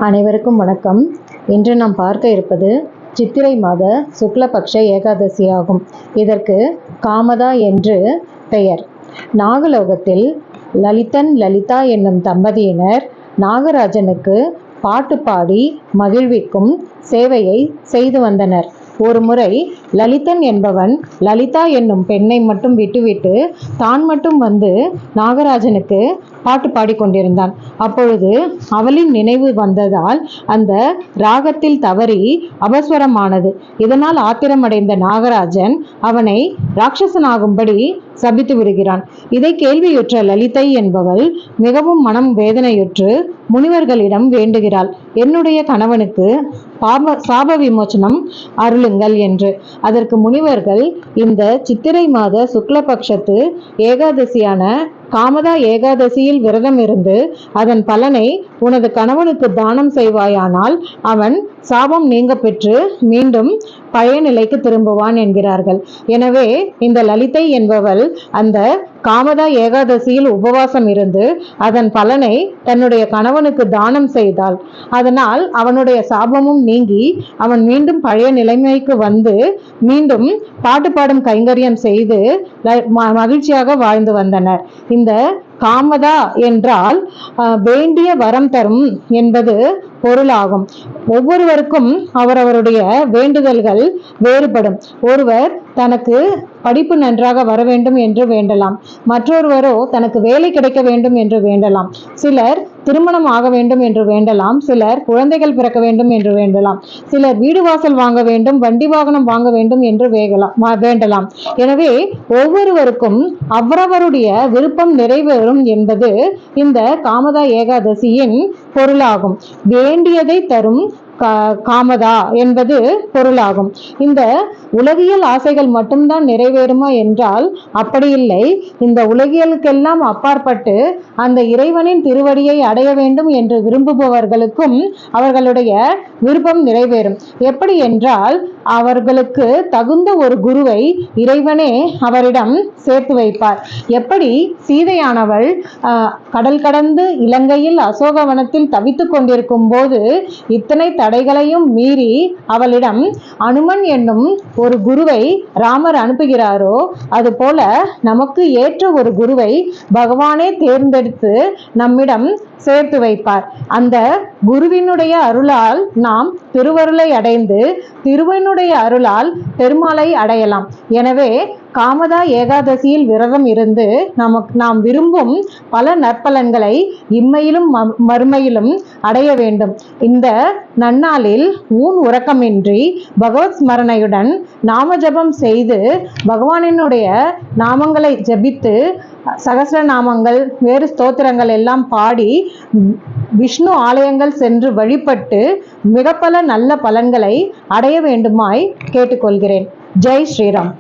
அனைவருக்கும் வணக்கம். இன்று நாம் பார்க்க இருப்பது சித்திரை மாத சுக்லபக்ஷ ஏகாதசி ஆகும். இதற்கு காமதா என்று பெயர். நாகலோகத்தில் லலிதன் லலிதா என்னும் தம்பதியினர் நாகராஜனுக்கு பாட்டு பாடி மகிழ்விக்கும் சேவையை செய்து வந்தனர். ஒரு முறை லலிதன் என்பவன் லலிதா என்னும் பெண்ணை மட்டும் விட்டுவிட்டு தான் மட்டும் வந்து நாகராஜனுக்கு பாட்டு பாடிக்கொண்டிருந்தான். அப்பொழுது அவளின் நினைவு வந்ததால் அந்த ராகத்தில் தவறி அபஸ்வரமானது. இதனால் ஆத்திரமடைந்த நாகராஜன் அவனை ராட்சசனாகும்படி சபித்து விடுகிறான். இதை கேள்வியுற்ற லலிதை என்பவள் மிகவும் மனம் வேதனையுற்று முனிவர்களிடம் வேண்டுகிறாள், என்னுடைய கணவனுக்கு சாப விமோச்சனம் அருளுங்கள் என்று. அதற்கு முனிவர்கள், இந்த சித்திரை மாத சுக்லபக்ஷத்து ஏகாதசியான காமதா ஏகாதசியில் விரதம் இருந்து அதன் பலனை உனது கணவனுக்கு தானம் செய்வாயானால் அவன் சாபம் நீங்க பெற்று மீண்டும் பழைய நிலைக்கு திரும்புவான் என்கிறார்கள். எனவே இந்த லலிதை என்பவள் அந்த காமதா ஏகாதசியில் உபவாசம் இருந்து அதன் பலனை தன்னுடைய கணவனுக்கு தானம் செய்தாள். அதனால் அவனுடைய சாபமும் நீங்கி அவன் மீண்டும் பழைய நிலைமைக்கு வந்து மீண்டும் பாட்டு பாடும் கைங்கரியம் செய்து மகிழ்ச்சியாக வாழ்ந்து வந்தனர். இந்த காமதா என்றால் வேண்டிய வரம் தரும் என்பது பொருளாகும். ஒவ்வொருவருக்கும் அவரவருடைய வேண்டுதல்கள் வேறுபடும். ஒருவர் தனக்கு படிப்பு நன்றாக வர வேண்டும் என்று வேண்டலாம், மற்றொருவரோ தனக்கு வேலை கிடைக்க வேண்டும் என்று வேண்டலாம், சிலர் திருமணம் ஆக வேண்டும் என்று வேண்டலாம், சிலர் குழந்தைகள் பிறக்க வேண்டும் என்று வேண்டலாம், சிலர் வீடு வாசல் வாங்க வேண்டும், வண்டி வாகனம் வாங்க வேண்டும் என்று வேண்டலாம். எனவே ஒவ்வொருவருக்கும் அவரவருடைய விருப்பம் நிறைவேறும் என்பது இந்த காமதா ஏகாதசியின் பொருளாகும். வேண்டியதை தரும் காமதா என்பது பொருளாகும். இந்த உலகியல் ஆசைகள் மட்டும்தான் நிறைவேறுமா என்றால் அப்படி இல்லை. இந்த உலகியலுக்கெல்லாம் அப்பாற்பட்டு அந்த இறைவனின் திருவடியை அடைய வேண்டும் என்று விரும்புபவர்களுக்கும் அவர்களுடைய விருப்பம் நிறைவேறும். எப்படி என்றால் அவர்களுக்கு தகுந்த ஒரு குருவை இறைவனே அவரிடம் சேர்த்து வைப்பார். எப்படி சீதையானவள் கடல் கடந்து இலங்கையில் அசோகவனத்தில் தவித்துக் கொண்டிருக்கும் போது இத்தனை தடைகளையும் மீறி அவளிடம் அனுமன் என்னும் ஒரு குருவை ராமர் அனுப்புகிறாரோ, அதுபோல நமக்கு ஏற்ற ஒரு குருவை பகவானே தேர்ந்தெடுத்து நம்மிடம் சேர்த்து வைப்பார். அந்த குருவினுடைய அருளால் நாம் திருவருளை அடைந்து திருவனுடைய அருளால் பெருமாளை அடையலாம். எனவே காமதா ஏகாதசியில் விரதம் இருந்து நாம் விரும்பும் பல நற்பலன்களை இம்மையிலும் மறுமையிலும் அடைய வேண்டும். இந்த நன்னாளில் ஊன் உறக்கமின்றி பகவத் ஸ்மரணையுடன் நாம ஜபம் செய்து பகவானினுடைய நாமங்களை ஜபித்து சகஸ்ர நாமங்கள் வேறு ஸ்தோத்திரங்கள் எல்லாம் பாடி விஷ்ணு ஆலயங்கள் சென்று வழிபட்டு மிக பல நல்ல பலன்களை அடைய வேண்டுமாய் கேட்டுக்கொள்கிறேன். ஜெய் ஸ்ரீராம்.